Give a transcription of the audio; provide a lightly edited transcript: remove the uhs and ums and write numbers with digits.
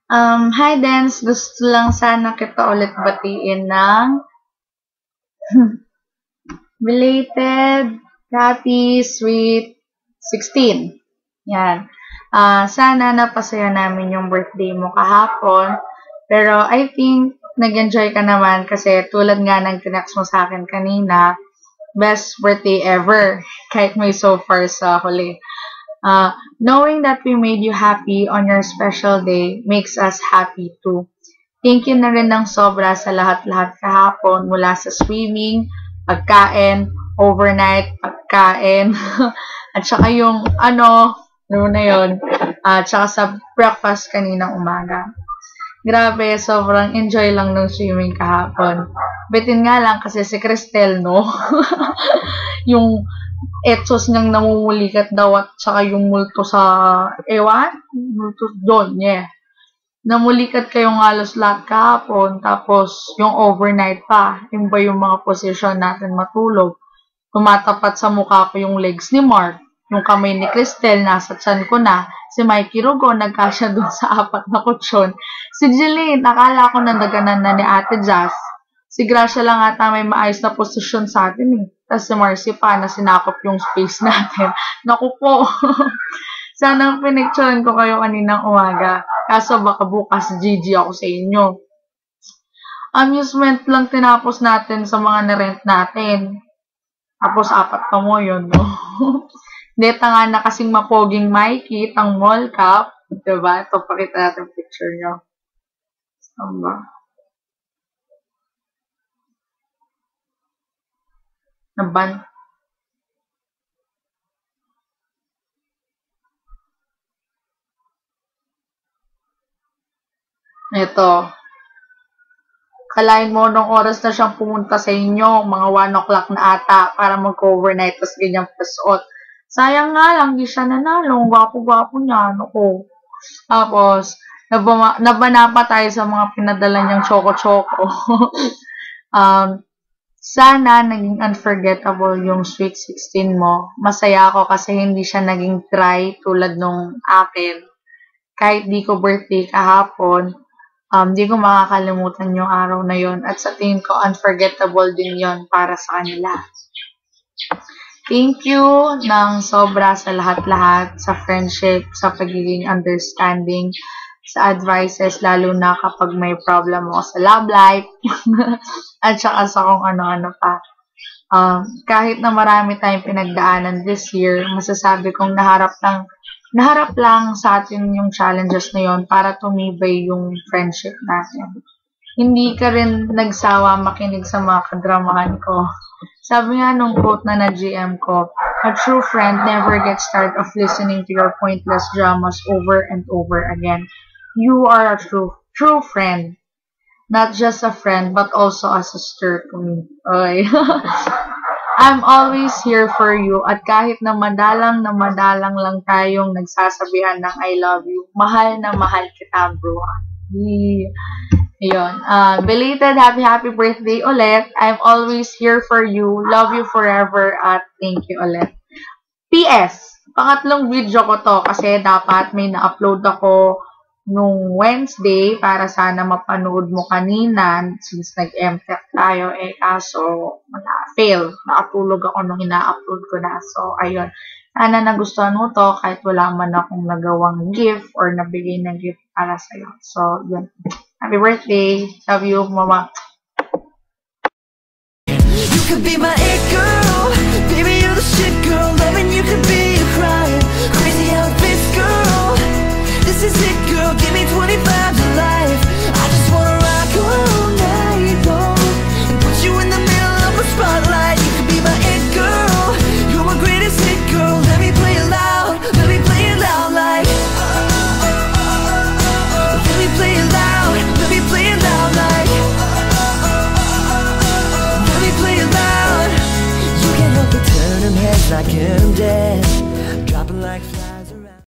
Hi Dance, gusto lang sana kita ulit batiin ng belated happy sweet 16. Yan. Sana napasaya namin yung birthday mo kahapon. Pero I think nag-enjoy ka naman kasi tulad nga ng tinext mo sa akin kanina, best birthday ever. Kahit may so far sa huli. Knowing that we made you happy on your special day makes us happy too. Thank you na rin ng sobra sa lahat-lahat kahapon mula sa swimming, pagkain, overnight, pagkain, at saka yung na yun, at saka sa breakfast kaninang umaga. Grabe, sobrang enjoy lang ng swimming kahapon. Bitin nga lang kasi si Cristel, no? Yung etos niyang namumulikat daw at saka yung multo sa multo doon, yeah. Namulikat kayong halos lahat kahapon, tapos yung overnight pa, yun ba yung mga posisyon natin matulog. Tumatapat sa mukha ko yung legs ni Mark, yung kamay ni Cristel, nasa tiyan ko na, si Mikey Rugo, nagkasya dun sa 4 na kutsyon. Si Jeline, nakala ko nandaganan na ni Ate Jazz. Si Gracia lang ata may maayos na posisyon sa atin eh. Tapos si Marcy pa na sinakop yung space natin. Naku po. Sana pinicturean ko kayo kaninang umaga. Kaso baka bukas GG ako sa inyo. Amusement lang tinapos natin sa mga na-rent natin. Tapos 4 pa mo yun, no? Deta nga na kasing mapoging Mikey, tang mall cap. Diba? Ito, pakita natin picture nyo. Samba. Naban. Ito. Kalain mo nung oras na siyang pumunta sa inyo, mga 1 o'clock na ata, para mag-overnight, tapos ganyan pasuot. Sayang nga lang, di siya nanalo. Ang gwapo-gwapo niya, ako. Tapos, nabana pa tayo sa mga pinadala niyang choco-choco. Sana naging unforgettable yung Sweet 16 mo. Masaya ako kasi hindi siya naging dry tulad nung akin. Kahit di ko birthday kahapon, di ko makakalimutan yung araw na yon at sa tingin ko unforgettable din yon para sa kanila. Thank you ng sobra sa lahat-lahat, sa friendship, sa pagiging understanding, sa advices, lalo na kapag may problem ako sa love life, at saka sa kung ano-ano pa. Kahit na marami tayong pinagdaanan this year, masasabi kong naharap lang sa atin yung challenges na yon para tumibay yung friendship natin. Hindi ka rin nagsawa makinig sa mga kadramahan ko. Sabi nga nung quote na na-GM ko, a true friend never gets tired of listening to your pointless dramas over and over again. You are a true friend. Not just a friend, but also a sister to me. Okay. I'm always here for you. At kahit na madalang lang tayong nagsasabihan ng I love you, mahal na mahal kita, bro. Yun. Belated happy birthday ulit. I'm always here for you. Love you forever. At thank you ulit. PS, pangatlong video ko to kasi dapat may na-upload ako nung Wednesday para sana mapanood mo kanina since nag-MTech tayo kaso fail. Nakatulog ako nung ina-upload ko na. So, ayun. Sana nagustuhan mo to kahit wala man akong nagawang gift or nabigay na gift para sa'yo. So, yun. Happy birthday. Love you, mama. You could be my it girl. Baby, you're the shit girl. Loving you could be a crime. Crazy outfits girl. This is it girl. Give me 25 to life. I just wanna rock all night long and put you in the middle of a spotlight. You could be my it girl. You're my greatest hit girl. Let me play it loud. Let me play it loud like. Let me play it loud. Let me play it loud like. Let me play it loud. You can't help but turn them heads like I'm dead.